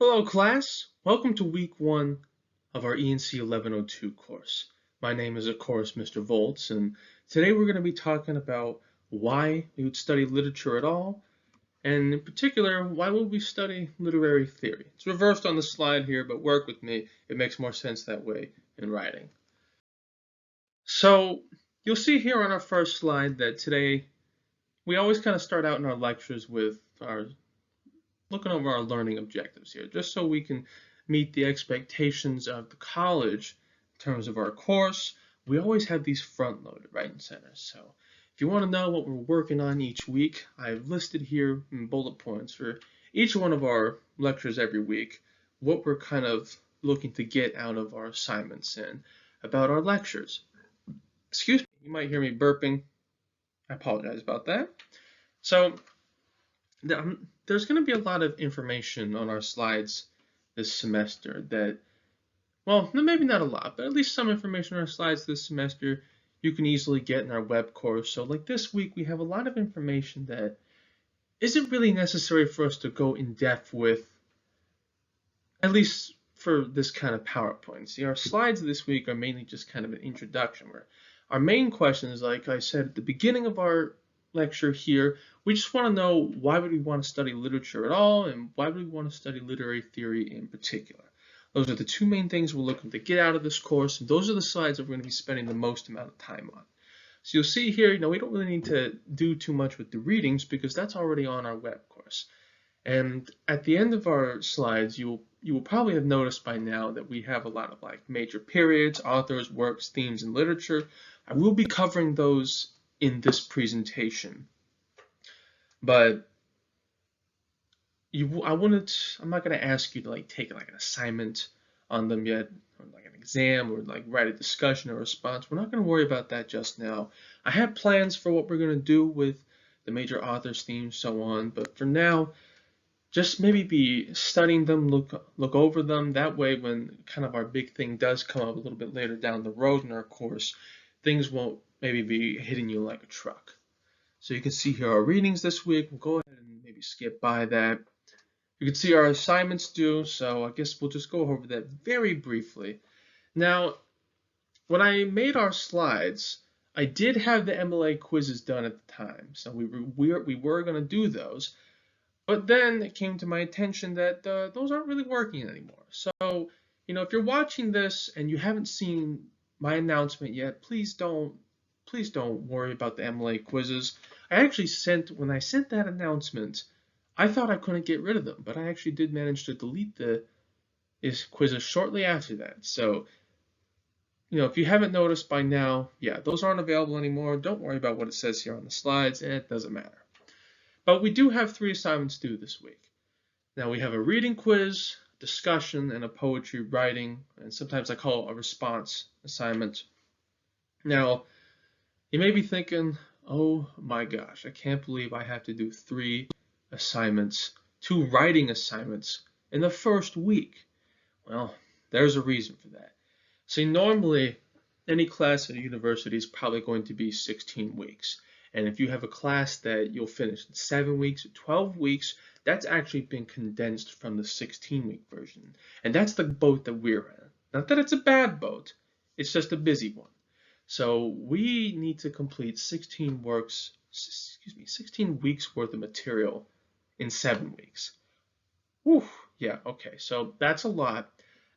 Hello class, welcome to week 1 of our ENC 1102 course. My name is of course Mr. Volts, and today we're going to be talking about why we would study literature at all, and in particular, why would we study literary theory. It's reversed on the slide here, but work with me, it makes more sense that way in writing. So you'll see here on our first slide that today we always kind of start out in our lectures with our looking over our learning objectives here, just so we can meet the expectations of the college in terms of our course. We always have these front loaded right and center. So if you want to know what we're working on each week, I've listed here in bullet points for each one of our lectures every week, what we're kind of looking to get out of our assignments and about our lectures. Excuse me, you might hear me burping. I apologize about that. So there's going to be a lot of information on our slides this semester that, well, maybe not a lot, but at least some information on our slides this semester you can easily get in our web course. So like this week, we have a lot of information that isn't really necessary for us to go in depth with, at least for this kind of PowerPoint. See, our slides this week are mainly just kind of an introduction where our main question is, like I said at the beginning of our lecture here, we just want to know why would we want to study literature at all, and why would we want to study literary theory in particular. Those are the two main things we're looking to get out of this course, and those are the slides that we're going to be spending the most amount of time on. So you'll see here, we don't really need to do too much with the readings because that's already on our web course. And at the end of our slides, you will probably have noticed by now that we have a lot of like major periods, authors, works, themes, and literature. I will be covering those in this presentation, but I'm not going to ask you to like take like an assignment on them yet, or like an exam, or like write a discussion or response. We're not going to worry about that just now. I have plans for what we're going to do with the major authors, themes, so on, but for now, just maybe be studying them, look over them. That way, when kind of our big thing does come up a little bit later down the road in our course, things won't maybe be hitting you like a truck. So you can see here our readings this week. We'll go ahead and maybe skip by that. You can see our assignments due, so I guess we'll just go over that very briefly. Now, when I made our slides, I did have the MLA quizzes done at the time, so we were going to do those. But then it came to my attention that those aren't really working anymore. So, if you're watching this and you haven't seen my announcement yet, please don't worry about the MLA quizzes. When I sent that announcement, I thought I couldn't get rid of them, but I actually did manage to delete the quizzes shortly after that. So, if you haven't noticed by now, yeah, those aren't available anymore. Don't worry about what it says here on the slides. It doesn't matter. But we do have 3 assignments due this week. Now we have a reading quiz, discussion, and a poetry writing, and sometimes I call it a response assignment. Now, you may be thinking, oh my gosh, I can't believe I have to do 3 assignments, 2 writing assignments in the first week. Well, there's a reason for that. See, normally any class at a university is probably going to be 16 weeks. And if you have a class that you'll finish in 7 weeks or 12 weeks, that's actually been condensed from the 16-week version. And that's the boat that we're in. Not that it's a bad boat, it's just a busy one. So we need to complete 16 weeks worth of material in 7 weeks. Whew, yeah, okay, so that's a lot.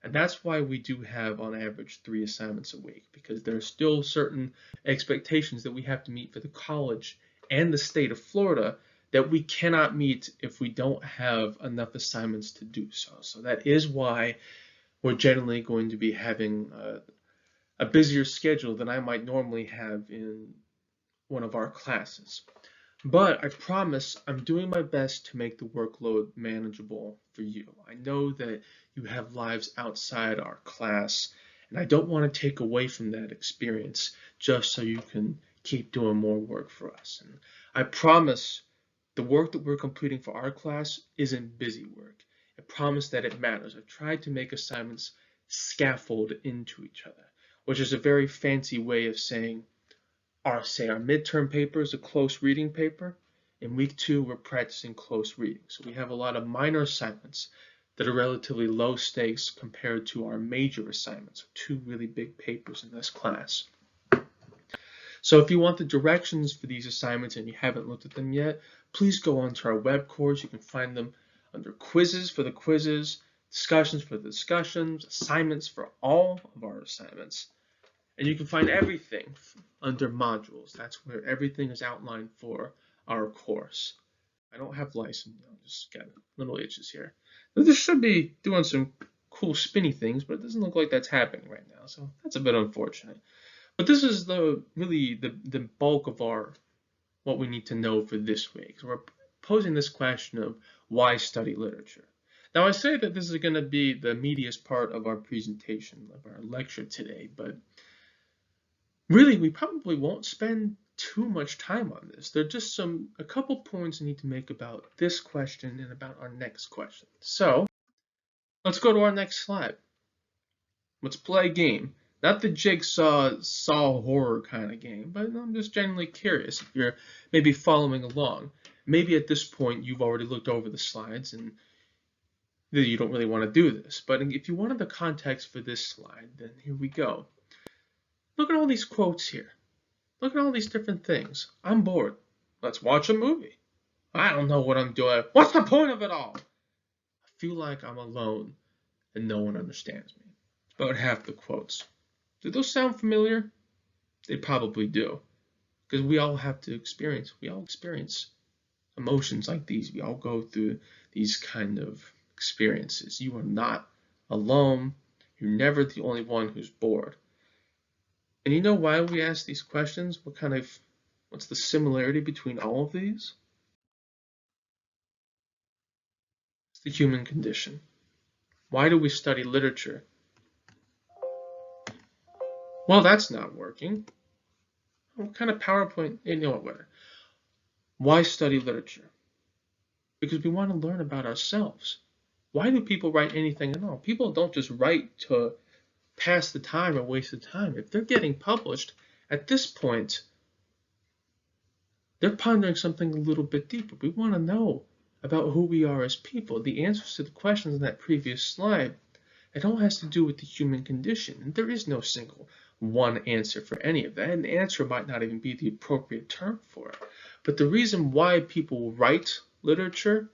And that's why we do have, on average, 3 assignments a week, because there are still certain expectations that we have to meet for the college and the state of Florida that we cannot meet if we don't have enough assignments to do so. So that is why we're generally going to be having a busier schedule than I might normally have in one of our classes. But I promise I'm doing my best to make the workload manageable for you. I know that you have lives outside our class, and I don't want to take away from that experience just so you can keep doing more work for us. And I promise the work that we're completing for our class isn't busy work. I promise that it matters. I've tried to make assignments scaffold into each other, which is a very fancy way of saying our midterm paper is a close reading paper. In week 2, we're practicing close reading. So we have a lot of minor assignments that are relatively low stakes compared to our major assignments, 2 really big papers in this class. So if you want the directions for these assignments and you haven't looked at them yet, please go onto our web course. You can find them under quizzes for the quizzes, discussions for the discussions, assignments for all of our assignments. And you can find everything under modules. That's where everything is outlined for our course. I don't have license, I just got little itches here. This should be doing some cool spinny things, but it doesn't look like that's happening right now, so that's a bit unfortunate. But this is really the bulk of what we need to know for this week. So we're posing this question of why study literature. Now I say that this is going to be the meatiest part of our presentation, of our lecture today, but really we probably won't spend too much time on this. There are just a couple points I need to make about this question and about our next question. So let's go to our next slide. Let's play a game. Not the jigsaw saw horror kind of game, but I'm just genuinely curious if you're maybe following along. Maybe at this point you've already looked over the slides and you don't really want to do this. But if you wanted the context for this slide, then here we go. Look at all these quotes here. Look at all these different things. I'm bored. Let's watch a movie. I don't know what I'm doing. What's the point of it all? I feel like I'm alone and no one understands me. About half the quotes. Do those sound familiar? They probably do. Because we all experience emotions like these. We all go through these kind of experiences. You are not alone. You're never the only one who's bored. And you know why we ask these questions? What's the similarity between all of these? It's the human condition. Why do we study literature? Well, that's not working. What kind of PowerPoint? You know what? Why study literature? Because we want to learn about ourselves. Why do people write anything at all? People don't just write to pass the time or waste the time. If they're getting published, at this point, they're pondering something a little bit deeper. We want to know about who we are as people. The answers to the questions in that previous slide, it all has to do with the human condition. And there is no single one answer for any of that. An answer might not even be the appropriate term for it. But the reason why people write literature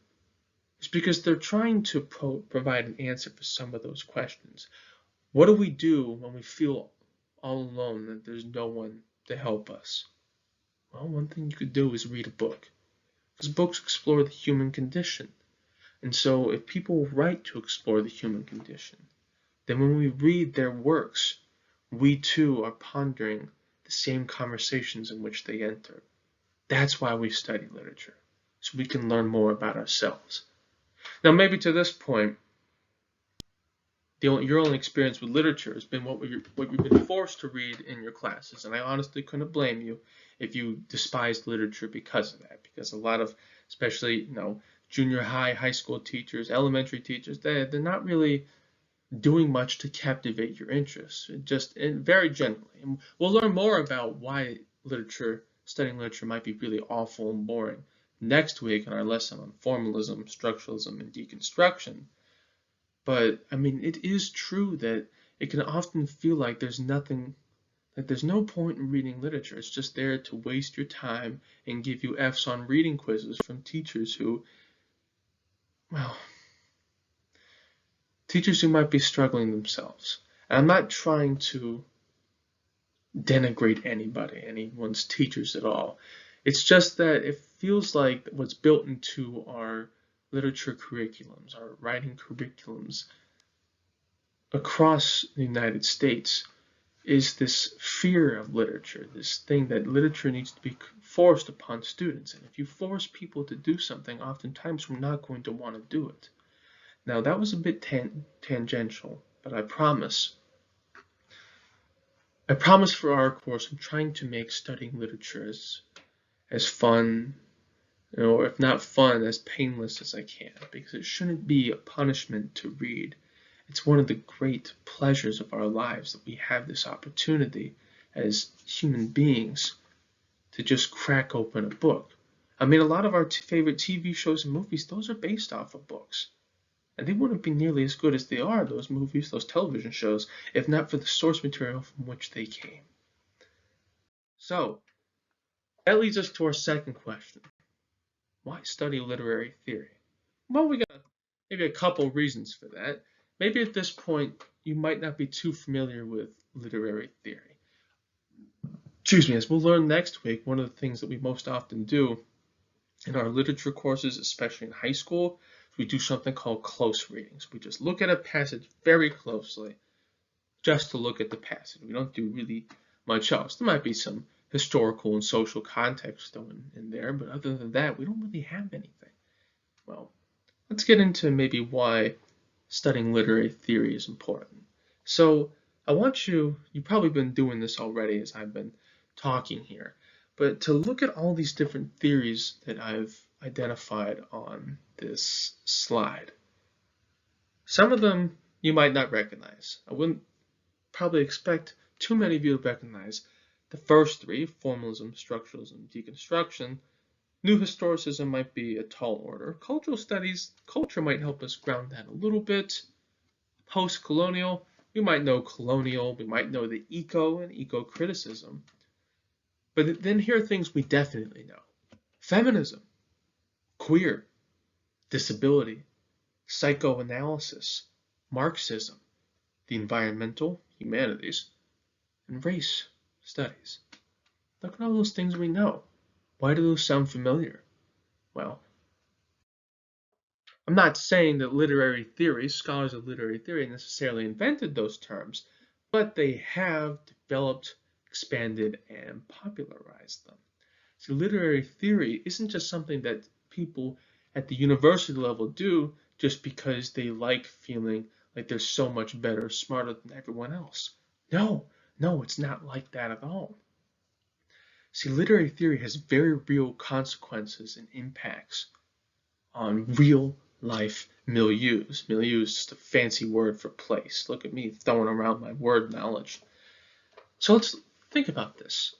is because they're trying to provide an answer for some of those questions. What do we do when we feel all alone, that there's no one to help us? Well, one thing you could do is read a book. Because books explore the human condition. And so if people write to explore the human condition, then when we read their works, we too are pondering the same conversations in which they enter. That's why we study literature, so we can learn more about ourselves. Now, maybe to this point, your only experience with literature has been what you've been forced to read in your classes, and I honestly couldn't blame you if you despised literature because of that, because a lot of, especially, junior high, high school teachers, elementary teachers, they're not really doing much to captivate your interest, very generally. And we'll learn more about why studying literature might be really awful and boring next week in our lesson on formalism, structuralism, and deconstruction. But, it is true that it can often feel like there's no point in reading literature. It's just there to waste your time and give you F's on reading quizzes from teachers who might be struggling themselves. And I'm not trying to denigrate anyone's teachers at all. It's just that it feels like what's built into our literature curriculums, our writing curriculums across the United States is this fear of literature, this thing that literature needs to be forced upon students. And if you force people to do something, oftentimes we're not going to want to do it. Now, that was a bit tangential, but I promise for our course, I'm trying to make studying literature as fun, or if not fun, as painless as I can, because it shouldn't be a punishment to read. It's one of the great pleasures of our lives that we have this opportunity as human beings to just crack open a book. A lot of our favorite TV shows and movies, those are based off of books. And they wouldn't be nearly as good as they are, those movies, those television shows, if not for the source material from which they came. So, that leads us to our second question. Why study literary theory? Well, we got maybe a couple reasons for that. Maybe at this point, you might not be too familiar with literary theory. Excuse me, as we'll learn next week, one of the things that we most often do in our literature courses, especially in high school, we do something called close readings. We just look at a passage very closely just to look at the passage. We don't do really much else. There might be some historical and social context in there, but other than that, we don't really have anything. Well, let's get into maybe why studying literary theory is important. So I want you've probably been doing this already as I've been talking here, but to look at all these different theories that I've identified on this slide. Some of them you might not recognize. I wouldn't probably expect too many of you to recognize the first three: formalism, structuralism, deconstruction. New historicism might be a tall order. Cultural studies, culture might help us ground that a little bit. Post-colonial, we might know colonial, we might know the eco and eco-criticism. But then here are things we definitely know. Feminism, queer, disability, psychoanalysis, Marxism, the environmental, humanities, and race studies. Look at all those things we know. Why do those sound familiar? Well, I'm not saying that literary theory, scholars of literary theory necessarily invented those terms, but they have developed, expanded, and popularized them. So literary theory isn't just something that people at the university level do just because they like feeling like they're so much better, smarter than everyone else. No, it's not like that at all. See, literary theory has very real consequences and impacts on real life milieus. Milieu is just a fancy word for place. Look at me throwing around my word knowledge. So let's think about this.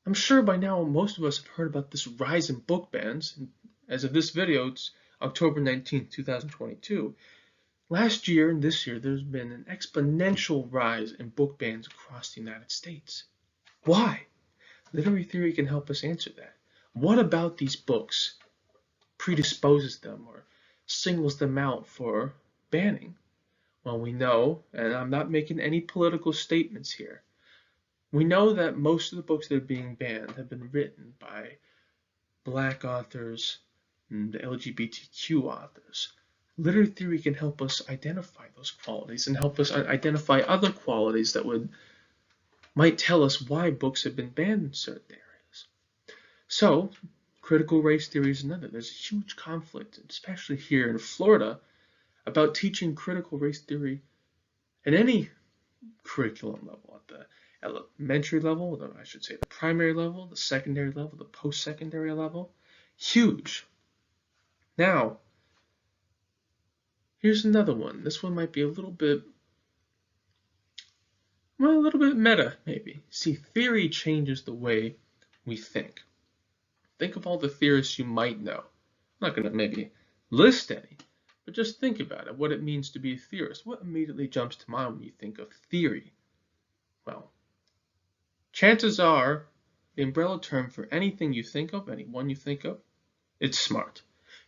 I'm sure by now most of us have heard about this rise in book bans. As of this video, it's October 19th, 2022. Last year and this year, there's been an exponential rise in book bans across the United States. Why? Literary theory can help us answer that. What about these books predisposes them or singles them out for banning? Well, we know, and I'm not making any political statements here, we know that most of the books that are being banned have been written by Black authors and LGBTQ authors. Literary theory can help us identify those qualities and help us identify other qualities that might tell us why books have been banned in certain areas. So, critical race theory is another. There's a huge conflict, especially here in Florida, about teaching critical race theory at any curriculum level, at the elementary level, I should say the primary level, the secondary level, the post-secondary level. Huge. Now, here's another one. This one might be a little bit meta, maybe. See, theory changes the way we think. Think of all the theorists you might know. I'm not going to maybe list any, but just think about it, what it means to be a theorist. What immediately jumps to mind when you think of theory? Well, chances are the umbrella term for anything you think of, anyone you think of, it's smart.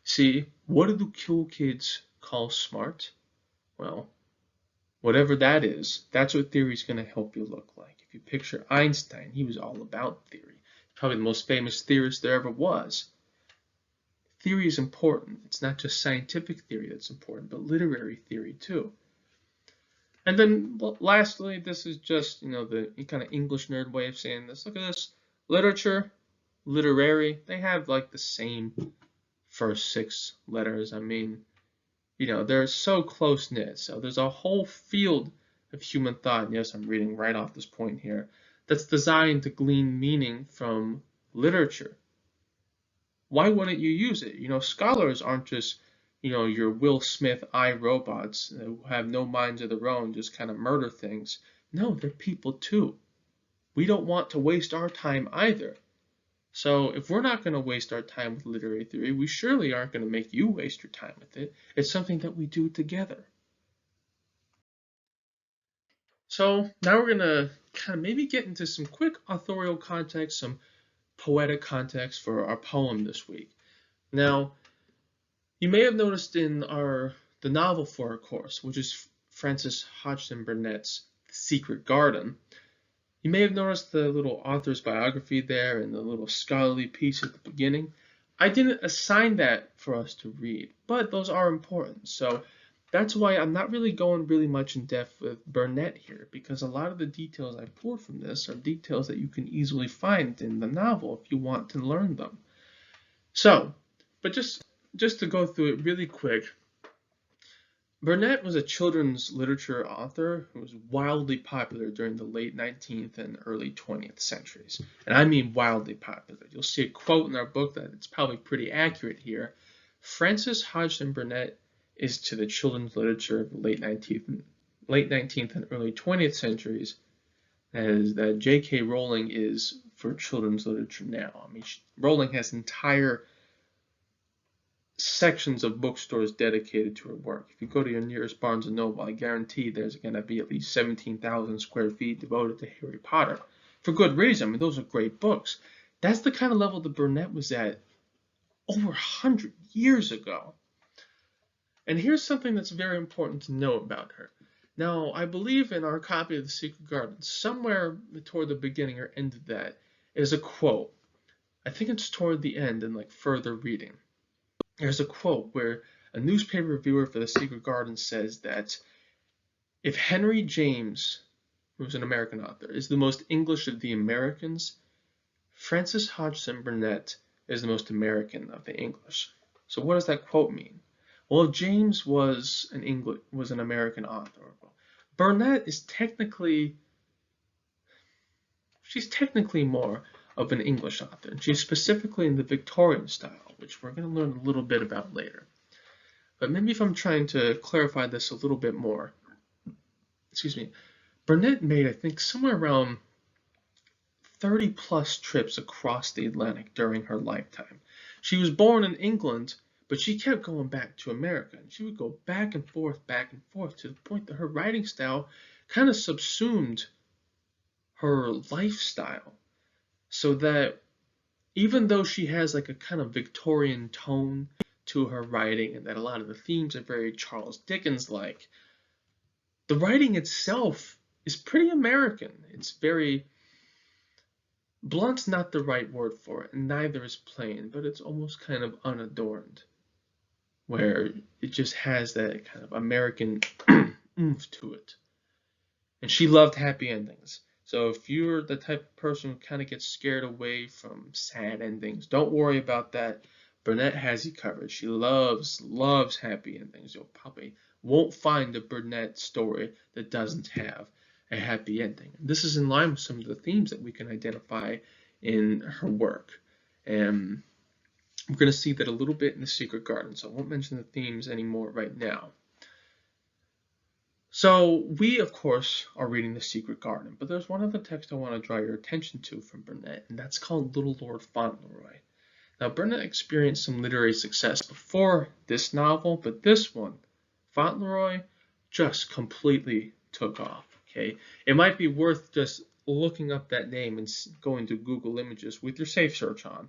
See, what do the cool kids call smart? Well, whatever that is, that's what theory is going to help you look like. If you picture Einstein, he was all about theory. Probably the most famous theorist there ever was. Theory is important. It's not just scientific theory that's important, but literary theory too. And then lastly, this is just, the kind of English nerd way of saying this. Look at this. Literature, literary, they have like the same first 6 letters. I mean, they're so close-knit. So there's a whole field of human thought, and yes, I'm reading right off this point here, that's designed to glean meaning from literature. Why wouldn't you use it? Scholars aren't just, your Will Smith iRobots who have no minds of their own, just kind of murder things. No, they're people too. We don't want to waste our time either. So if we're not going to waste our time with literary theory, we surely aren't going to make you waste your time with it. It's something that we do together. So now we're going to kind of maybe get into some quick authorial context, some poetic context for our poem this week. Now, you may have noticed in the novel for our course, which is Frances Hodgson Burnett's The Secret Garden, you may have noticed the little author's biography there and the little scholarly piece at the beginning. I didn't assign that for us to read, but those are important. So that's why I'm not really going really much in depth with Burnett here, because a lot of the details I pulled from this are details that you can easily find in the novel if you want to learn them. So, but just to go through it really quick, Burnett was a children's literature author who was wildly popular during the late 19th and early 20th centuries. And I mean wildly popular. You'll see a quote in our book that it's probably pretty accurate here. Frances Hodgson Burnett is to the children's literature of the late 19th and early 20th centuries as that J.K. Rowling is for children's literature now. I mean, Rowling has entire sections of bookstores dedicated to her work. If you go to your nearest Barnes & Noble, I guarantee there's going to be at least 17,000 square feet devoted to Harry Potter. For good reason. I mean, those are great books. That's the kind of level that Burnett was at over 100 years ago. And here's something that's very important to know about her. Now, I believe in our copy of The Secret Garden, somewhere toward the beginning or end of that is a quote. I think it's toward the end in like further reading. There's a quote where a newspaper reviewer for The Secret Garden says that if Henry James, who's an American author, is the most English of the Americans, Frances Hodgson Burnett is the most American of the English. So what does that quote mean? Well, if James was an American author, Burnett is technically more of an English author, and she's specifically in the Victorian style, which we're going to learn a little bit about later. But maybe if I'm trying to clarify this a little bit more, Burnett made, I think, somewhere around 30 plus trips across the Atlantic during her lifetime. She was born in England, but she kept going back to America, and she would go back and forth to the point that her writing style kind of subsumed her lifestyle, so that even though she has like a kind of Victorian tone to her writing and that a lot of the themes are very Charles Dickens-like, the writing itself is pretty American. It's very blunt's not the right word for it, and neither is plain, but it's almost kind of unadorned, where it just has that kind of American oomph to it. And she loved happy endings. So if you're the type of person who kind of gets scared away from sad endings, don't worry about that. Burnett has you covered. She loves happy endings. You'll probably won't find a Burnett story that doesn't have a happy ending. This is in line with some of the themes that we can identify in her work. And we're going to see that a little bit in The Secret Garden, so I won't mention the themes anymore right now. So we, of course, are reading The Secret Garden, but there's one other text I want to draw your attention to from Burnett, and that's called Little Lord Fauntleroy. Now, Burnett experienced some literary success before this novel, but this one, Fauntleroy, just completely took off. Okay, it might be worth just looking up that name and going to Google Images with your safe search on,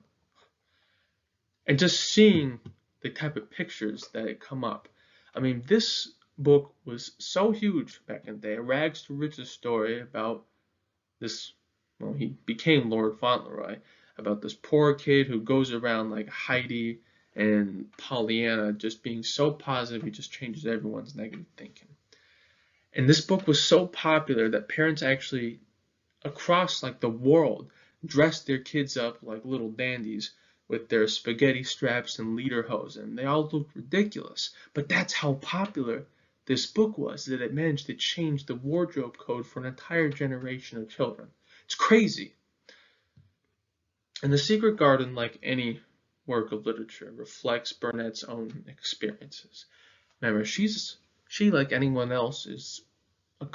and just seeing the type of pictures that come up. I mean, this book was so huge back in the day, a rags to riches story about this, well, he became Lord Fauntleroy, about this poor kid who goes around like Heidi and Pollyanna just being so positive he just changes everyone's negative thinking. And this book was so popular that parents actually across like the world dressed their kids up like little dandies with their spaghetti straps and lederhosen, and they all looked ridiculous. But that's how popular this book was, that it managed to change the wardrobe code for an entire generation of children. It's crazy. And The Secret Garden, like any work of literature, reflects Burnett's own experiences. Remember, she, like anyone else,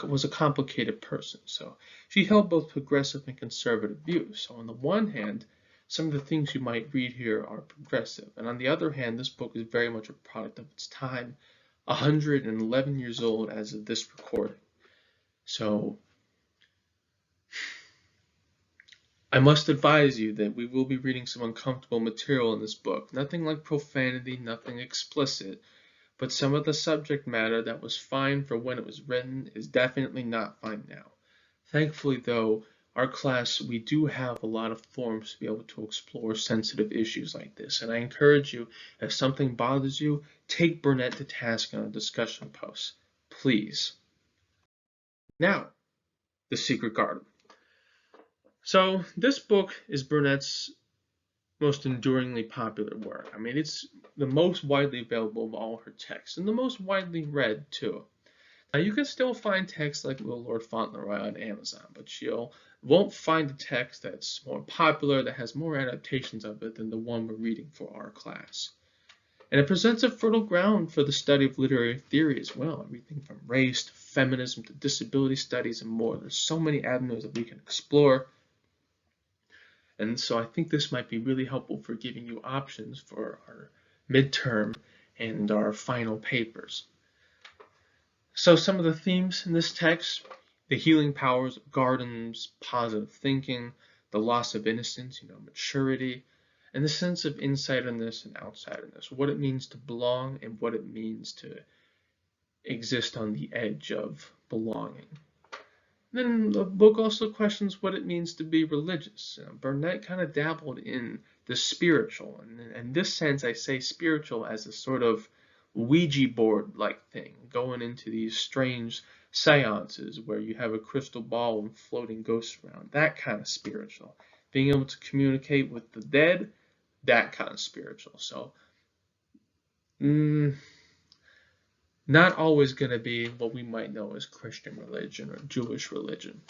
was a complicated person. So she held both progressive and conservative views. So on the one hand, some of the things you might read here are progressive. And on the other hand, this book is very much a product of its time, 111 years old as of this recording. So I must advise you that we will be reading some uncomfortable material in this book. Nothing like profanity, nothing explicit, but some of the subject matter that was fine for when it was written is definitely not fine now. Thankfully, though, our class, we do have a lot of forums to be able to explore sensitive issues like this, and I encourage you, if something bothers you, take Burnett to task on a discussion post. Please. Now, The Secret Garden. So, this book is Burnett's most enduringly popular work. I mean, it's the most widely available of all her texts, and the most widely read, too. Now, you can still find texts like Little Lord Fauntleroy on Amazon, but you won't find a text that's more popular, that has more adaptations of it than the one we're reading for our class. And it presents a fertile ground for the study of literary theory as well, everything from race to feminism to disability studies and more. There's so many avenues that we can explore. And so I think this might be really helpful for giving you options for our midterm and our final papers. So some of the themes in this text: the healing powers of gardens, positive thinking, the loss of innocence, maturity, and the sense of insiderness and outsiderness, what it means to belong and what it means to exist on the edge of belonging. Then the book also questions what it means to be religious. Burnett kind of dabbled in the spiritual, and in this sense I say spiritual as a sort of Ouija board-like thing, going into these strange seances where you have a crystal ball and floating ghosts around, that kind of spiritual. Being able to communicate with the dead, that kind of spiritual. So, not always going to be what we might know as Christian religion or Jewish religion.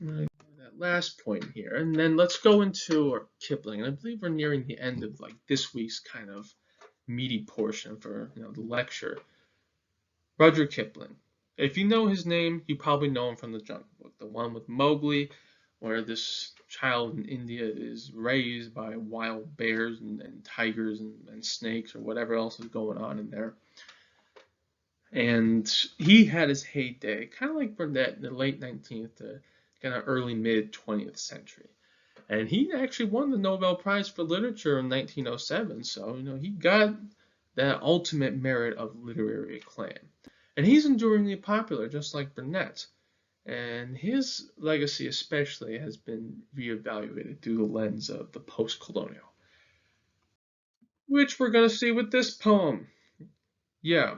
That last point here, and then let's go into our Kipling. And I believe we're nearing the end of this week's kind of meaty portion for the lecture. Rudyard Kipling. If you know his name, you probably know him from the Jungle Book, the one with Mowgli, where this child in India is raised by wild bears and tigers and snakes or whatever else is going on in there. And he had his heyday, kind of like Burnett in the late 19th to kind of early mid 20th century. And he actually won the Nobel Prize for Literature in 1907, so he got that ultimate merit of literary acclaim. And he's enduringly popular, just like Burnett. And his legacy especially has been reevaluated through the lens of the post-colonial, which we're going to see with this poem. Yeah,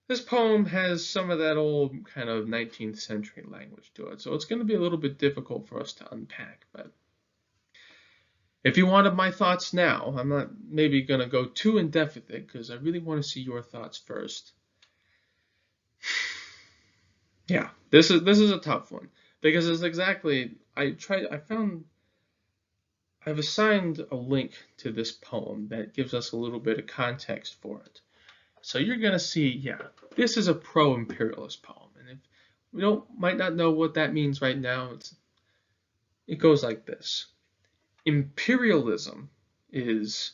this poem has some of that old kind of 19th century language to it, so it's going to be a little bit difficult for us to unpack. But if you wanted my thoughts now, I'm not maybe going to go too in-depth with it because I really want to see your thoughts first. Yeah, this is a tough one because it's exactly I've assigned a link to this poem that gives us a little bit of context for it. So you're gonna see, yeah, this is a pro-imperialist poem, and if we might not know what that means right now, it goes like this: imperialism is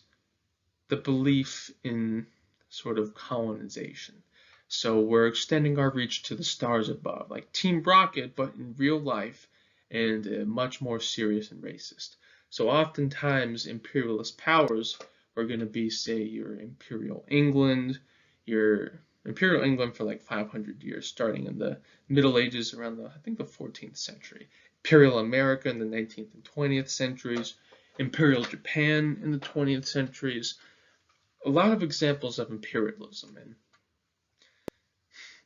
the belief in sort of colonization. So we're extending our reach to the stars above, like Team Rocket, but in real life and much more serious and racist. So oftentimes imperialist powers are going to be, say, your Imperial England for like 500 years, starting in the Middle Ages around I think the 14th century. Imperial America in the 19th and 20th centuries, Imperial Japan in the 20th centuries. A lot of examples of imperialism. And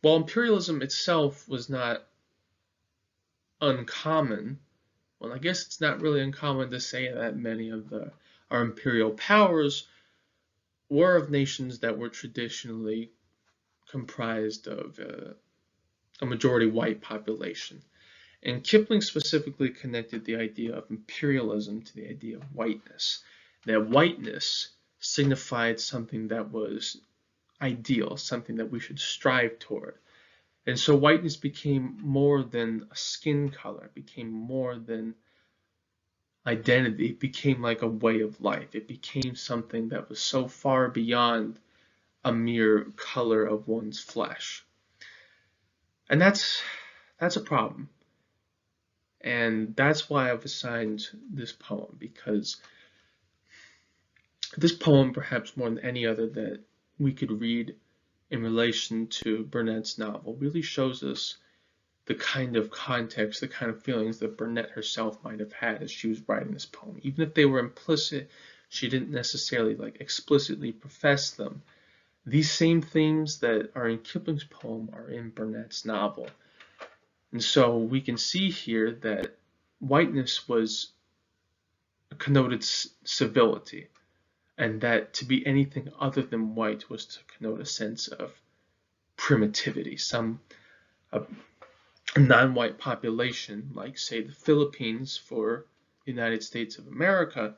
while imperialism itself was not uncommon, well, I guess it's not really uncommon to say that many of our imperial powers were of nations that were traditionally comprised of a majority white population. And Kipling specifically connected the idea of imperialism to the idea of whiteness. That whiteness signified something that was ideal, something that we should strive toward. And so whiteness became more than a skin color, it became more than identity became like a way of life. It became something that was so far beyond a mere color of one's flesh. And that's a problem. And that's why I've assigned this poem, because this poem, perhaps more than any other that we could read in relation to Burnett's novel, really shows us the kind of context, the kind of feelings that Burnett herself might have had as she was writing this poem. Even if they were implicit, she didn't necessarily explicitly profess them. These same themes that are in Kipling's poem are in Burnett's novel. And so we can see here that whiteness connoted civility, and that to be anything other than white was to connote a sense of primitivity. A non-white population, like say the Philippines for the United States of America,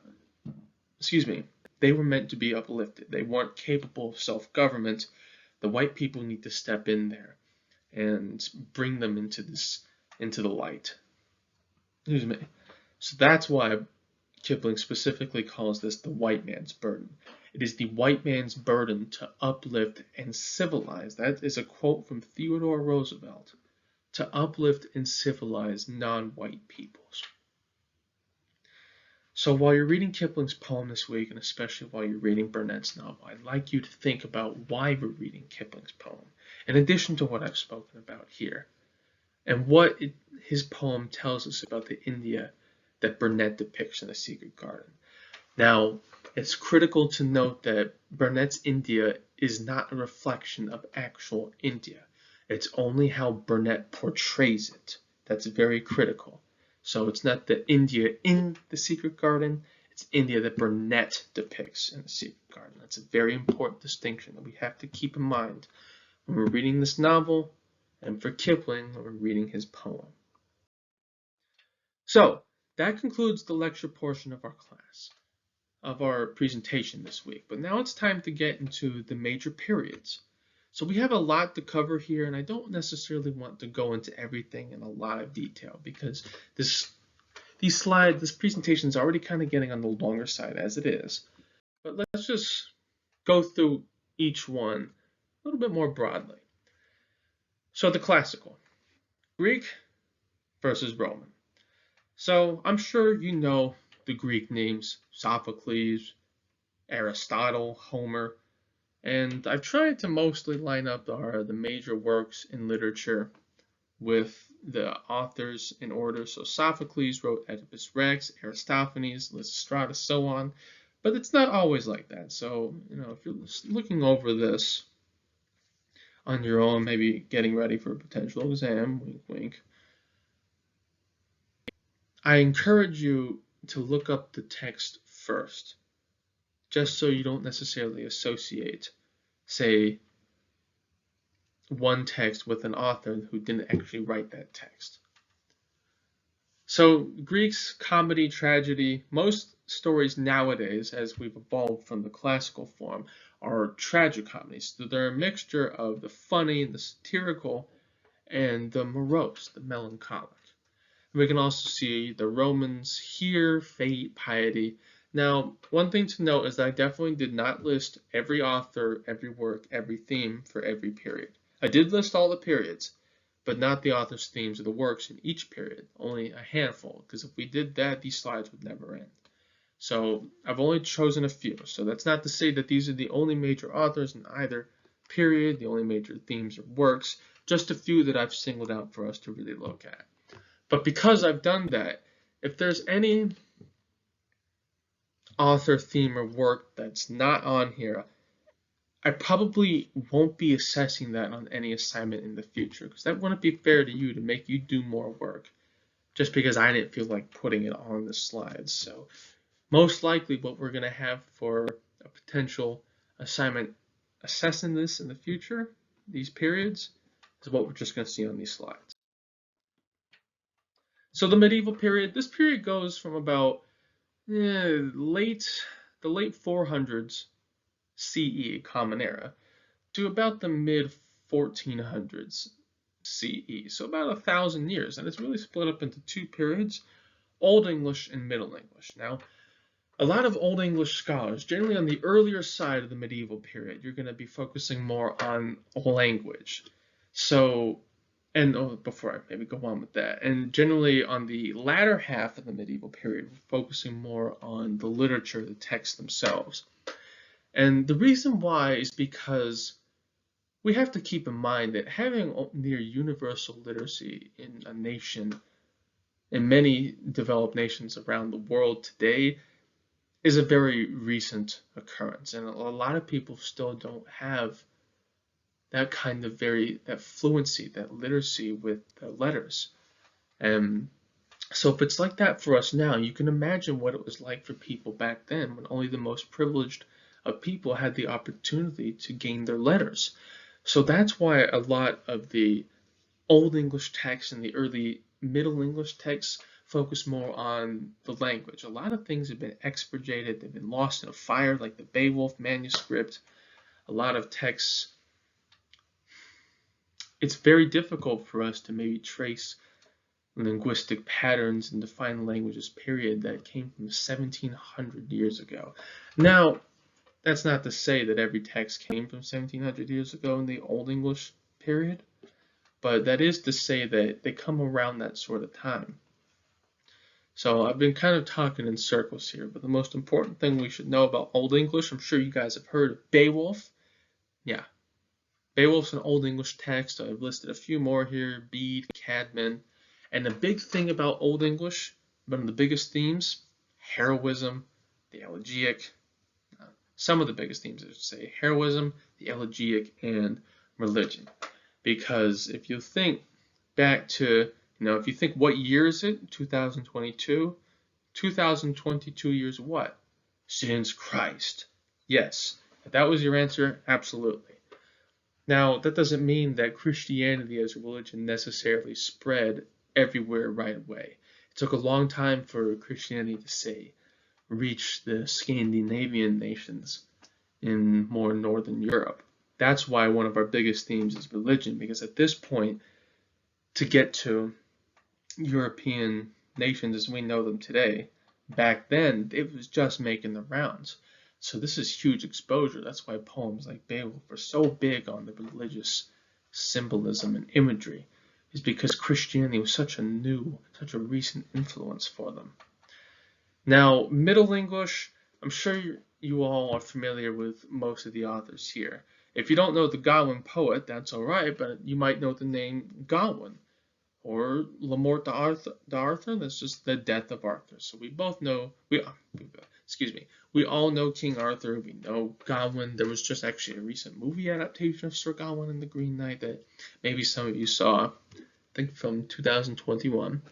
they were meant to be uplifted. They weren't capable of self-government. The white people need to step in there and bring them into the light. So that's why Kipling specifically calls this the white man's burden. It is the white man's burden to uplift and civilize. That is a quote from Theodore Roosevelt. To uplift and civilize non-white peoples. So while you're reading Kipling's poem this week, and especially while you're reading Burnett's novel, I'd like you to think about why we're reading Kipling's poem, in addition to what I've spoken about here, and what his poem tells us about the India that Burnett depicts in The Secret Garden. Now, it's critical to note that Burnett's India is not a reflection of actual India. It's only how Burnett portrays it that's very critical. So it's not the India in The Secret Garden, it's India that Burnett depicts in The Secret Garden. That's a very important distinction that we have to keep in mind when we're reading this novel, and for Kipling when we're reading his poem. So that concludes the lecture portion of our class, of our presentation this week. But now it's time to get into the major periods. So we have a lot to cover here, and I don't necessarily want to go into everything in a lot of detail, because this presentation is already kind of getting on the longer side as it is. But let's just go through each one a little bit more broadly. So the classical, Greek versus Roman. So I'm sure you know the Greek names, Sophocles, Aristotle, Homer, and I've tried to mostly line up the major works in literature with the authors in order. So Sophocles wrote Oedipus Rex, Aristophanes, Lysistrata, so on. But it's not always like that. So, if you're looking over this on your own, maybe getting ready for a potential exam, wink, wink, I encourage you to look up the text first, just so you don't necessarily associate, say, one text with an author who didn't actually write that text. So Greek's comedy, tragedy, most stories nowadays, as we've evolved from the classical form, are tragicomedies. So they're a mixture of the funny and the satirical and the morose, the melancholic. And we can also see the Romans here, fate, piety. Now, one thing to note is that I definitely did not list every author, every work, every theme for every period. I did list all the periods, but not the author's themes or the works in each period, only a handful, because if we did that, these slides would never end. So I've only chosen a few. So that's not to say that these are the only major authors in either period, the only major themes or works, just a few that I've singled out for us to really look at. But because I've done that, if there's any author, theme, or work that's not on here, I probably won't be assessing that on any assignment in the future, because that wouldn't be fair to you to make you do more work just because I didn't feel like putting it on the slides. So most likely what we're going to have for a potential assignment assessing this in the future, these periods, is what we're just going to see on these slides. So the medieval period, this period goes from about the late 400s CE, Common Era, to about the mid 1400s CE, so about 1,000 years, and it's really split up into two periods, Old English and Middle English. Now, a lot of Old English scholars, generally on the earlier side of the medieval period, you're going to be focusing more on language. So, and before I maybe go on with that, and generally on the latter half of the medieval period, we're focusing more on the literature, the texts themselves. And the reason why is because we have to keep in mind that having near universal literacy in a nation, in many developed nations around the world today, is a very recent occurrence, and a lot of people still don't have that kind of that fluency, that literacy with the letters. And so if it's like that for us now, you can imagine what it was like for people back then when only the most privileged of people had the opportunity to gain their letters. So that's why a lot of the Old English texts and the early Middle English texts focus more on the language. A lot of things have been expurgated, they've been lost in a fire, like the Beowulf manuscript. A lot of texts, it's very difficult for us to maybe trace linguistic patterns and define languages, period, that came from 1700 years ago. Now, that's not to say that every text came from 1700 years ago in the Old English period, but that is to say that they come around that sort of time. So I've been kind of talking in circles here, but the most important thing we should know about Old English, I'm sure you guys have heard of Beowulf. Yeah, Beowulf's an Old English text. I've listed a few more here, Bede, Cadman. And the big thing about Old English, one of the biggest themes, heroism, the elegiac. Some of the biggest themes, I should say, heroism, the elegiac, and religion. Because if you think back to, if you think what year is it? 2022? 2022 years what? Since Christ. Yes. If that was your answer, absolutely. Now, that doesn't mean that Christianity as a religion necessarily spread everywhere right away. It took a long time for Christianity to, say, reach the Scandinavian nations in more northern Europe. That's why one of our biggest themes is religion, because at this point, to get to European nations as we know them today, back then, it was just making the rounds. So this is huge exposure. That's why poems like Beowulf are so big on the religious symbolism and imagery, is because Christianity was such a recent influence for them. Now, Middle English, I'm sure you all are familiar with most of the authors here. If you don't know the Gawain poet, that's all right, but you might know the name Gawain, or La Mort d'Arthur, that's just the death of Arthur. So we both know, we all know King Arthur, we know Gawain. There was just actually a recent movie adaptation of Sir Gawain and the Green Knight that maybe some of you saw, I think from 2021.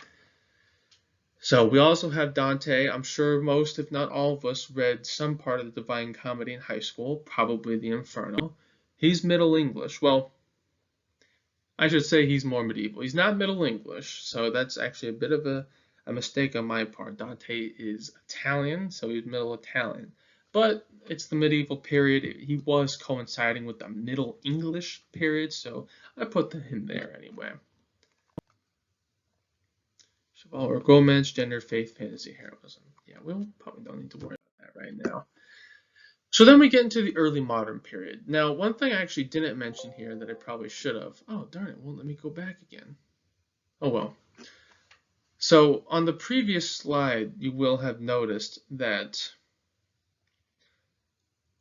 So we also have Dante. I'm sure most, if not all of us, read some part of the Divine Comedy in high school, probably the Inferno. He's Middle English. Well, I should say he's more medieval. He's not Middle English, so that's actually a bit of a mistake on my part. Dante is Italian, so he's Middle Italian. But it's the medieval period. He was coinciding with the Middle English period, so I put him there anyway. Chivalric romance, gender, faith, fantasy, heroism. Yeah, we probably don't need to worry about that right now. So then we get into the early modern period. Now, one thing I actually didn't mention here that I probably should have. Oh, darn it, won't let me go back again. Oh, well. So on the previous slide, you will have noticed that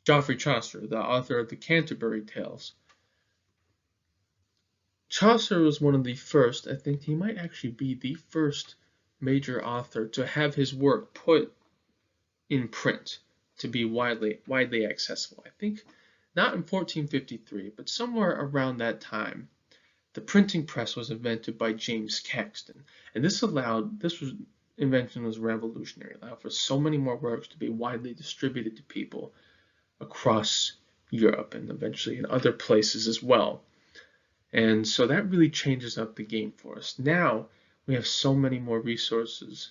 Geoffrey Chaucer, the author of the Canterbury Tales, Chaucer was one of the first, I think he might actually be the first major author to have his work put in print to be widely accessible. I think not in 1453, but somewhere around that time, the printing press was invented by James Caxton, and this invention was revolutionary. It allowed for so many more works to be widely distributed to people across Europe and eventually in other places as well. And so that really changes up the game for us. Now we have so many more resources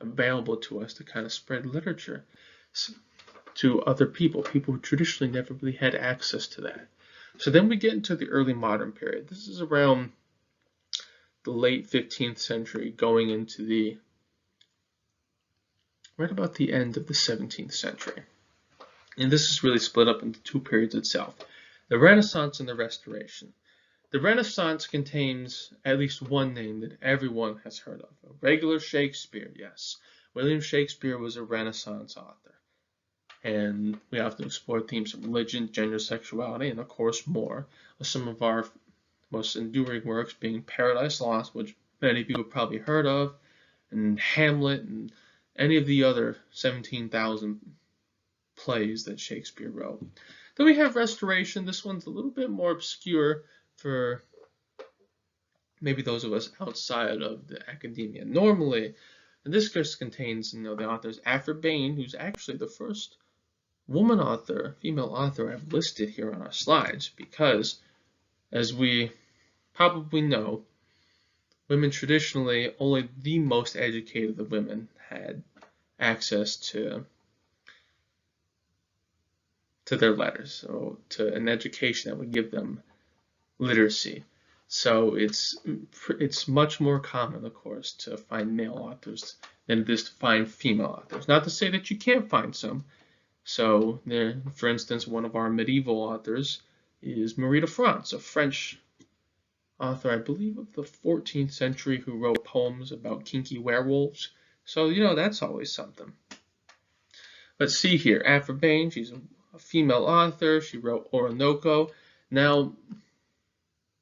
available to us to kind of spread literature to other people who traditionally never really had access to that. So then we get into the early modern period. This is around the late 15th century going into the right about the end of the 17th century. And this is really split up into two periods itself, the Renaissance and the Restoration. The Renaissance contains at least one name that everyone has heard of, a regular Shakespeare, yes. William Shakespeare was a Renaissance author. And we often explore themes of religion, gender, sexuality, and of course more. Some of our most enduring works being Paradise Lost, which many people have probably heard of, and Hamlet, and any of the other 17,000 plays that Shakespeare wrote. Then we have Restoration. This one's a little bit more obscure for maybe those of us outside of the academia. Normally, and this just contains, the authors Aphra Behn, who's actually the first woman author, female author I've listed here on our slides, because as we probably know, women traditionally, only the most educated of women had access to their letters, so to an education that would give them literacy. So it's much more common, of course, to find male authors than it is to find female authors. Not to say that you can't find some. So, there, for instance, one of our medieval authors is Marie de France, a French author, I believe, of the 14th century, who wrote poems about kinky werewolves. So, that's always something. Let's see here. Aphra Behn, she's a female author. She wrote Orinoco. Now,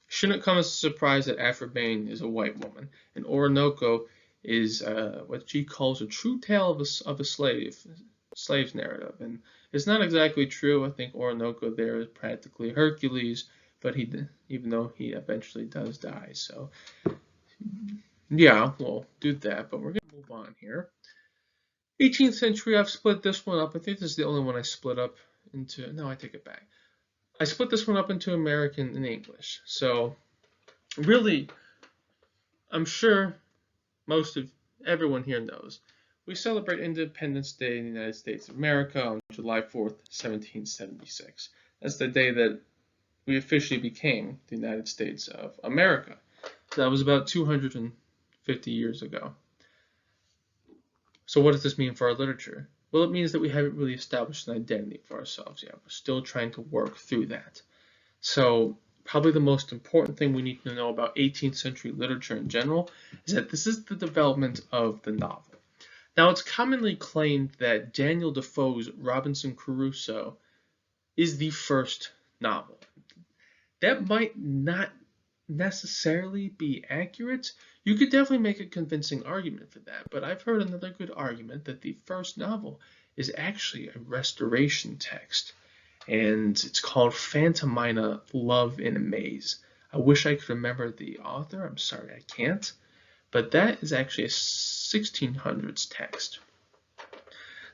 shouldn't come as a surprise that Aphra Behn is a white woman. And Orinoco is what she calls a true tale of a slave's narrative. And it's not exactly true. I think Orinoco there is practically Hercules, but even though he eventually does die. So, yeah, we'll do that. But we're going to move on here. 18th century, I've split this one up. I think this is the only one I split up into. No, I take it back. I split this one up into American and English. So, really, I'm sure most of everyone here knows, we celebrate Independence Day in the United States of America on July 4th, 1776. That's the day that we officially became the United States of America. So that was about 250 years ago. So what does this mean for our literature? Well, it means that we haven't really established an identity for ourselves yet. We're still trying to work through that. So probably the most important thing we need to know about 18th century literature in general is that this is the development of the novel. Now, it's commonly claimed that Daniel Defoe's Robinson Crusoe is the first novel. That might not necessarily be accurate. You could definitely make a convincing argument for that, but I've heard another good argument that the first novel is actually a restoration text, and it's called Phantomina, Love in a Maze. I wish I could remember the author. I'm sorry I can't, but that is actually a 1600s text.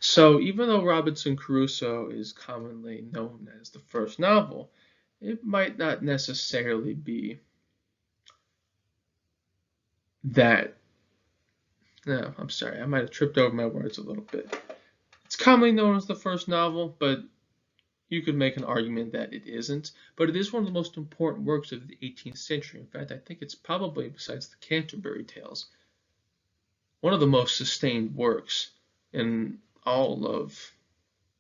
So even though Robinson Crusoe is commonly known as the first novel, it might not necessarily be that. No, I'm sorry, I might have tripped over my words a little bit. It's commonly known as the first novel, but you could make an argument that it isn't. But it is one of the most important works of the 18th century. In fact, I think it's probably, besides the Canterbury Tales, one of the most sustained works in all of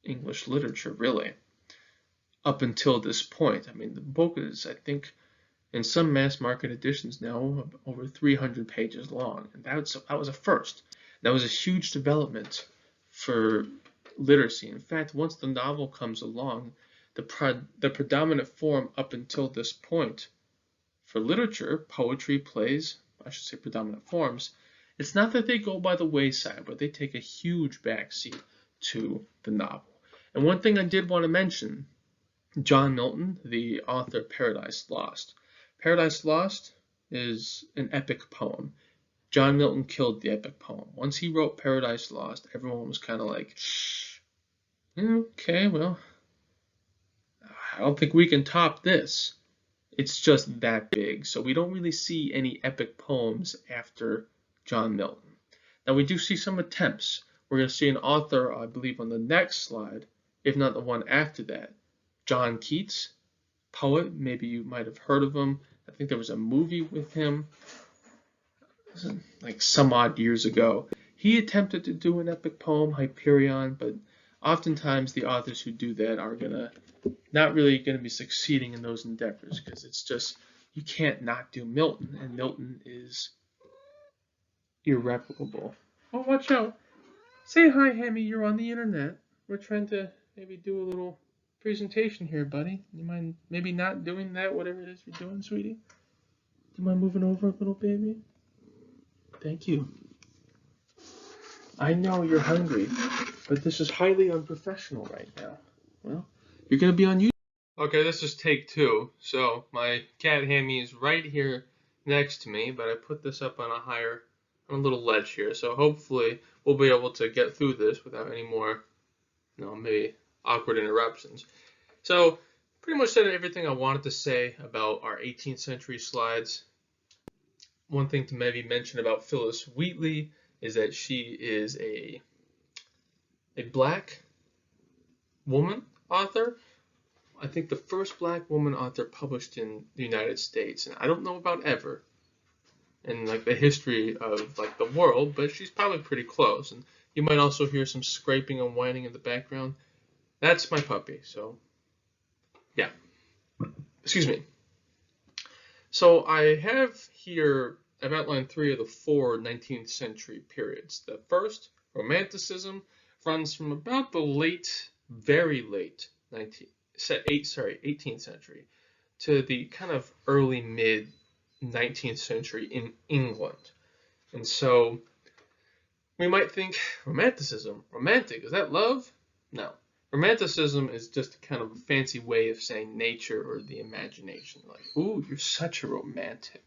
English literature, really, up until this point. I mean, the book is, I think, in some mass market editions now, over 300 pages long. And that was a first. That was a huge development for literacy. In fact, once the novel comes along, the predominant form up until this point for literature, poetry, plays, I should say predominant forms, it's not that they go by the wayside, but they take a huge backseat to the novel. And one thing I did want to mention, John Milton, the author of Paradise Lost. Paradise Lost is an epic poem. John Milton killed the epic poem. Once he wrote Paradise Lost, everyone was kind of like, okay, well, I don't think we can top this. It's just that big. So we don't really see any epic poems after John Milton. Now we do see some attempts. We're going to see an author, I believe, on the next slide, if not the one after that. John Keats, poet. Maybe you might have heard of him. I think there was a movie with him like some odd years ago. He attempted to do an epic poem, Hyperion, but oftentimes the authors who do that are not really gonna be succeeding in those endeavors, because it's just, you can't not do Milton, and Milton is irreplicable. Oh, watch out! Say hi, Hammy. You're on the internet. We're trying to maybe do a little presentation here, buddy. You mind maybe not doing that, whatever it is you're doing, sweetie? Do you mind moving over a little, baby? Thank you. I know you're hungry, but this is highly unprofessional right now. Well, you're gonna be on YouTube. Okay, this is take 2. So my cat Hammy is right here next to me, but I put this up on a little ledge here. So hopefully we'll be able to get through this without any more, maybe awkward interruptions. So pretty much said everything I wanted to say about our 18th century slides. One thing to maybe mention about Phyllis Wheatley is that she is a black woman author. I think the first black woman author published in the United States, and I don't know about ever in like the history of like the world, but she's probably pretty close. And you might also hear some scraping and whining in the background. That's my puppy. So yeah, excuse me. So I have here, I've outlined 3 of the 4 19th century periods. The first, Romanticism, runs from about the very late 18th century to the kind of early mid 19th century in England. And so we might think, Romanticism, romantic, is that love? No. Romanticism is just kind of a fancy way of saying nature or the imagination. Like, ooh, you're such a romantic.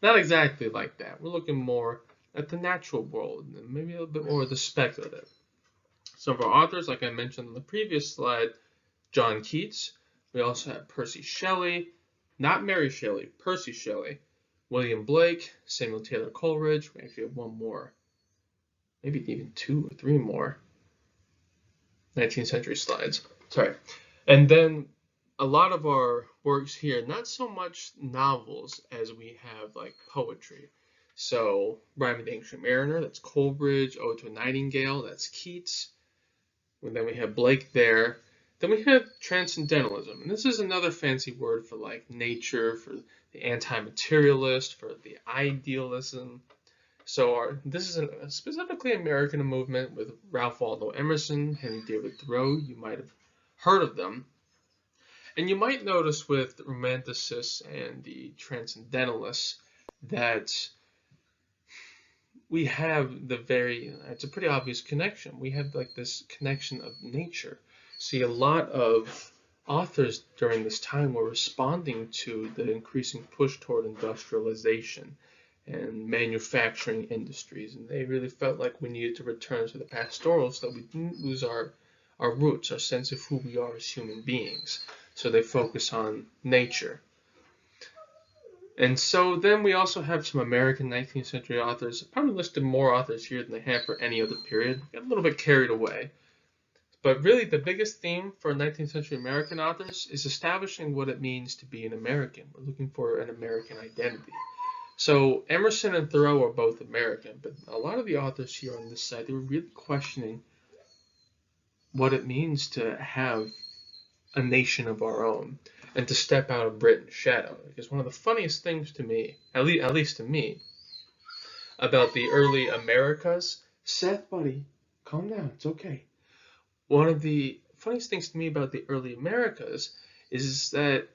Not exactly like that. We're looking more at the natural world and maybe a little bit more of the speculative. Some of our authors, like I mentioned on the previous slide, John Keats. We also have Percy Shelley, not Mary Shelley, Percy Shelley, William Blake, Samuel Taylor Coleridge. We actually have one more, maybe even 2 or 3 more 19th century slides. Sorry. And then a lot of our works here, not so much novels as we have like poetry. So Rime of the Ancient Mariner, that's Coleridge. Ode to a Nightingale, that's Keats. And then we have Blake there. Then we have Transcendentalism, and this is another fancy word for like nature, for the anti-materialist, for the idealism. So this is a specifically American movement with Ralph Waldo Emerson, Henry David Thoreau. You might have heard of them. And you might notice with the Romanticists and the Transcendentalists that we have it's a pretty obvious connection. We have like this connection of nature. See, a lot of authors during this time were responding to the increasing push toward industrialization and manufacturing industries, and they really felt like we needed to return to the pastoral so that we didn't lose our roots, our sense of who we are as human beings. So they focus on nature. And so then we also have some American 19th century authors. I've probably listed more authors here than they have for any other period. Got a little bit carried away. But really the biggest theme for 19th century American authors is establishing what it means to be an American. We're looking for an American identity. So Emerson and Thoreau are both American, but a lot of the authors here on this side, they were really questioning what it means to have a nation of our own and to step out of Britain's shadow. Because one of the funniest things to me, at least to me, about the early Americas, Seth, buddy, calm down, it's okay. One of the funniest things to me about the early Americas is that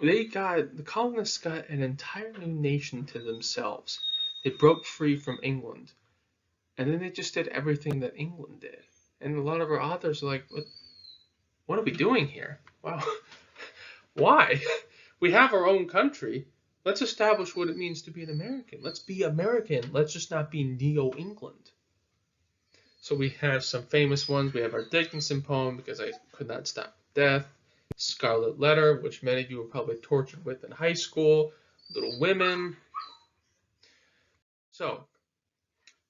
the colonists got an entire new nation to themselves. They broke free from England, and then they just did everything that England did. And a lot of our authors are like, what are we doing here? Wow, why? We have our own country. Let's establish what it means to be an American. Let's be American. Let's just not be Neo-England. So we have some famous ones. We have our Dickinson poem, Because I Could Not Stop Death, Scarlet Letter, which many of you were probably tortured with in high school, Little Women. So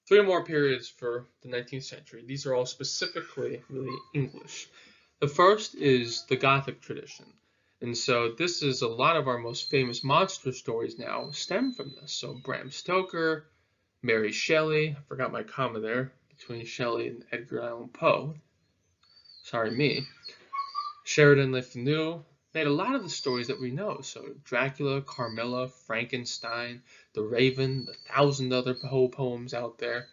3 more periods for the 19th century. These are all specifically really English. The first is the Gothic tradition. And so this is a lot of our most famous monster stories now stem from this. So Bram Stoker, Mary Shelley, I forgot my comma there, between Shelley and Edgar Allan Poe. Sorry, me. Sheridan Le Fanu made a lot of the stories that we know. So Dracula, Carmilla, Frankenstein, The Raven, the 1,000 other Poe poems out there.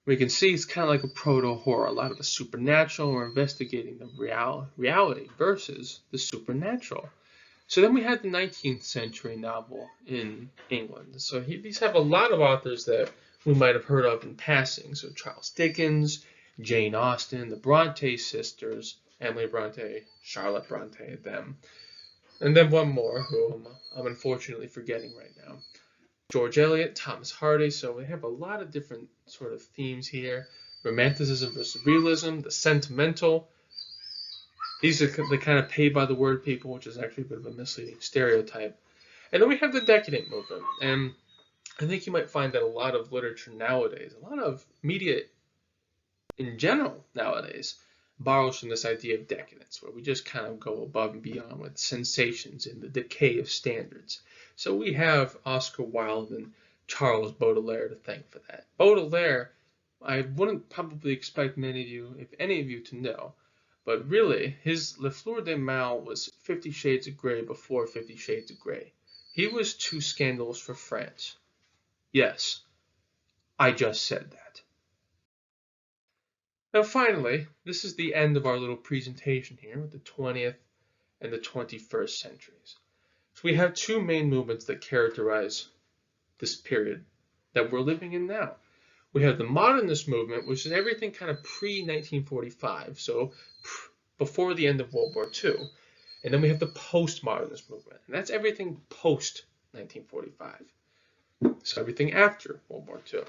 We can see it's kind of like a proto-horror. A lot of the supernatural, we're investigating the reality versus the supernatural. So then we had the 19th century novel in England. So these have a lot of authors that we might have heard of in passing. So Charles Dickens, Jane Austen, the Bronte sisters, Emily Bronte, Charlotte Bronte, them. And then one more, who I'm unfortunately forgetting right now. George Eliot, Thomas Hardy. So we have a lot of different sort of themes here. Romanticism versus realism, the sentimental. These are the kind of paid by the word people, which is actually a bit of a misleading stereotype. And then we have the decadent movement. And I think you might find that a lot of literature nowadays, a lot of media in general nowadays, borrows from this idea of decadence, where we just kind of go above and beyond with sensations and the decay of standards. So we have Oscar Wilde and Charles Baudelaire to thank for that. Baudelaire, I wouldn't probably expect many of you, if any of you, to know, but really, his Le Fleur de Mal was 50 Shades of Grey before 50 Shades of Grey. He was too scandalous for France. Yes, I just said that. Now finally, this is the end of our little presentation here with the 20th and the 21st centuries. So we have two main movements that characterize this period that we're living in now. We have the modernist movement, which is everything kind of pre-1945, so before the end of World War II. And then we have the postmodernist movement, and that's everything post-1945. So everything after World War II.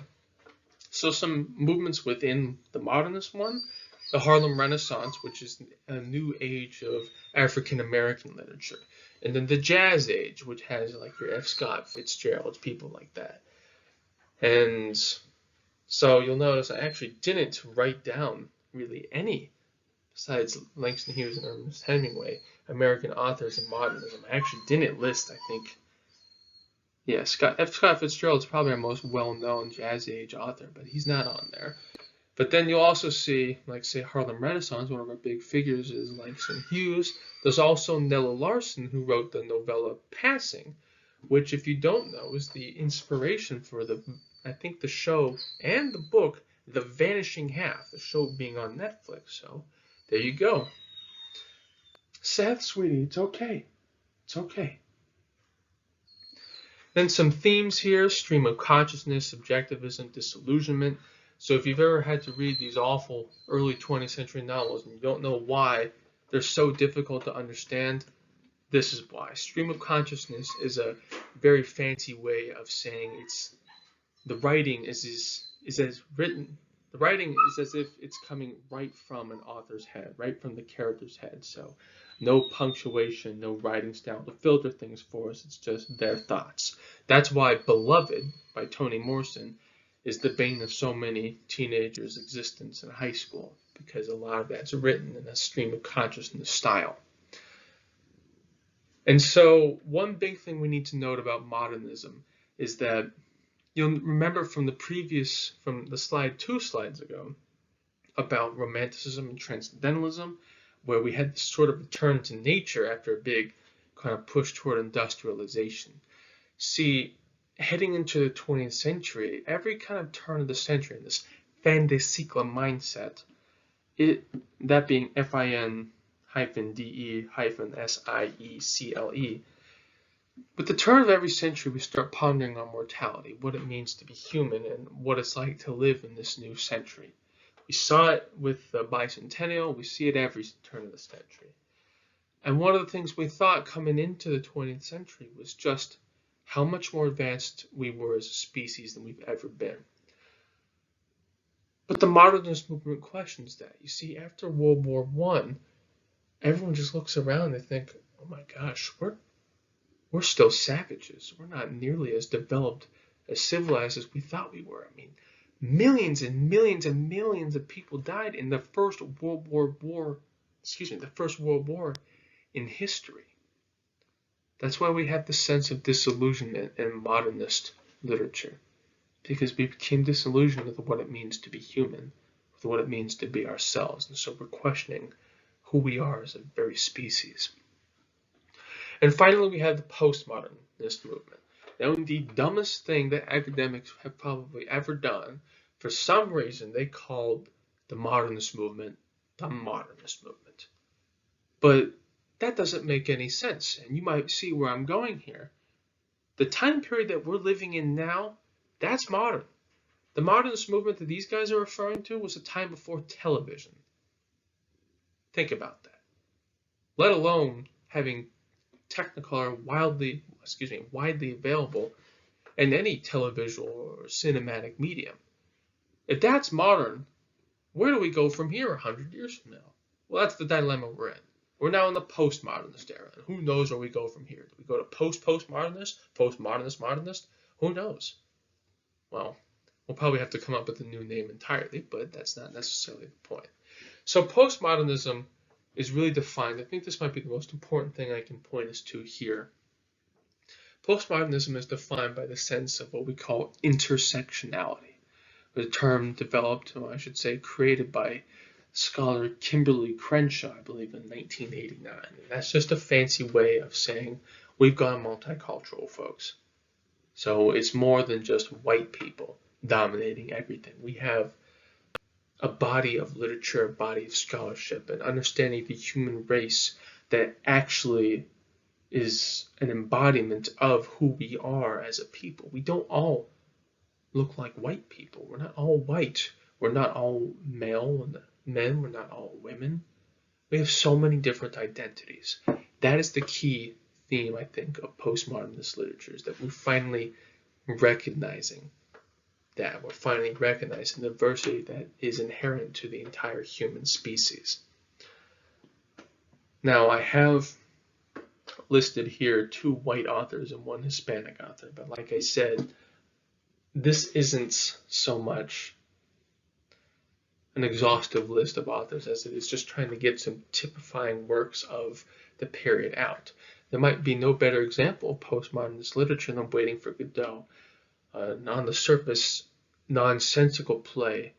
So some movements within the modernist one, the Harlem Renaissance, which is a new age of African American literature. And then the Jazz Age, which has like your F. Scott Fitzgerald, people like that. And so you'll notice I actually didn't write down really any, besides Langston Hughes and Ernest Hemingway, American authors in modernism. I actually didn't list, I think, yeah, F. Scott Fitzgerald is probably our most well-known Jazz Age author, but he's not on there. But then you'll also see, like, say, Harlem Renaissance, one of our big figures is Langston Hughes. There's also Nella Larson, who wrote the novella Passing, which, if you don't know, is the inspiration for I think the show and the book, The Vanishing Half, the show being on Netflix. So there you go. Seth, sweetie, it's okay. It's okay. Then some themes here: stream of consciousness, subjectivism, disillusionment. So if you've ever had to read these awful early 20th century novels and you don't know why they're so difficult to understand, this is why. Stream of consciousness is a very fancy way of saying the writing is as written. The writing is as if it's coming right from an author's head, right from the character's head. So no punctuation, no writing style to filter things for us. It's just their thoughts. That's why Beloved by Toni Morrison is the bane of so many teenagers' existence in high school, because a lot of that's written in a stream of consciousness style. And so one big thing we need to note about modernism is that you'll remember from the slide 2 slides ago about Romanticism and Transcendentalism, where we had this sort of return to nature after a big kind of push toward industrialization. See, heading into the 20th century, every kind of turn of the century, this fin de cycle mindset, that being FIN-DE-SIECLE, with the turn of every century, we start pondering on mortality, what it means to be human, and what it's like to live in this new century. We saw it with the bicentennial. We see it every turn of the century. And one of the things we thought coming into the 20th century was just how much more advanced we were as a species than we've ever been. But the modernist movement questions that. You see, after World War I, everyone just looks around and they think, oh my gosh, we're still savages. We're not nearly as developed, as civilized as we thought we were. I mean, millions and millions and millions of people died in the first World War in history. That's why we have the sense of disillusionment and modernist literature, because we became disillusioned with what it means to be human, with what it means to be ourselves, and so we're questioning who we are as a very species. And finally, we have the postmodernist movement. Now, the dumbest thing that academics have probably ever done, for some reason, they called the modernist movement the modernist movement. But that doesn't make any sense, and you might see where I'm going here. The time period that we're living in now, that's modern. The modernist movement that these guys are referring to was a time before television. Think about that. Let alone having Technicolor widely available in any televisual or cinematic medium. If that's modern, where do we go from here 100 years from now? Well, that's the dilemma we're in. We're now in the postmodernist era, and who knows where we go from here? Do we go to postmodernist, modernist? Who knows? Well, we'll probably have to come up with a new name entirely, but that's not necessarily the point. So postmodernism is really defined. I think this might be the most important thing I can point us to here. Postmodernism is defined by the sense of what we call intersectionality, a term developed, or I should say created by scholar Kimberly Crenshaw, I believe, in 1989. And that's just a fancy way of saying we've gone multicultural, folks. So it's more than just white people dominating everything. We have a body of literature, a body of scholarship, and understanding the human race that actually is an embodiment of who we are as a people. We don't all look like white people. We're not all white. We're not all male men. We're not all women. We have so many different identities. That is the key theme, I think, of postmodernist literature, is that we're finally recognizing that. We're finally recognizing the diversity that is inherent to the entire human species. Now, I have listed here 2 white authors and 1 Hispanic author, but like I said, this isn't so much an exhaustive list of authors as it is just trying to get some typifying works of the period out. There might be no better example of postmodernist literature than Waiting for Godot, on the surface nonsensical play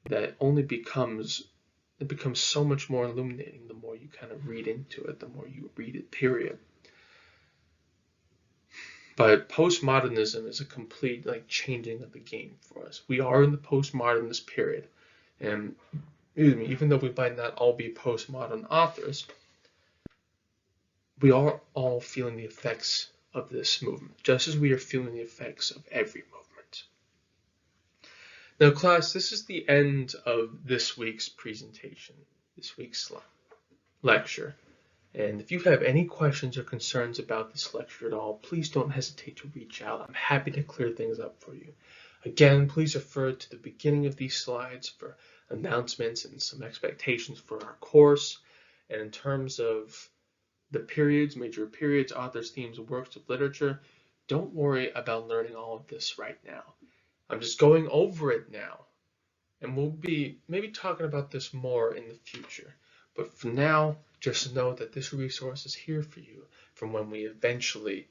that only becomes so much more illuminating the more you kind of read into it, the more you read it, period. But postmodernism is a complete changing of the game for us. We are in the postmodernist period, and even though we might not all be postmodern authors, we are all feeling the effects of this movement, just as we are feeling the effects of every movement. Now, class, this is the end of this week's presentation, this week's lecture. And if you have any questions or concerns about this lecture at all, please don't hesitate to reach out. I'm happy to clear things up for you. Again, please refer to the beginning of these slides for announcements and some expectations for our course. And in terms of the periods, major periods, authors, themes, and works of literature, don't worry about learning all of this right now. I'm just going over it now. And we'll be maybe talking about this more in the future. But for now, just know that this resource is here for you from when we eventually,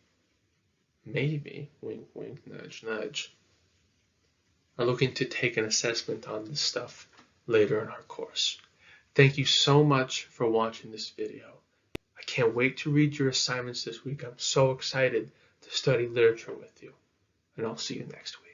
maybe, wink, wink, nudge, nudge, are looking to take an assessment on this stuff later in our course. Thank you so much for watching this video. I can't wait to read your assignments this week. I'm so excited to study literature with you. And I'll see you next week.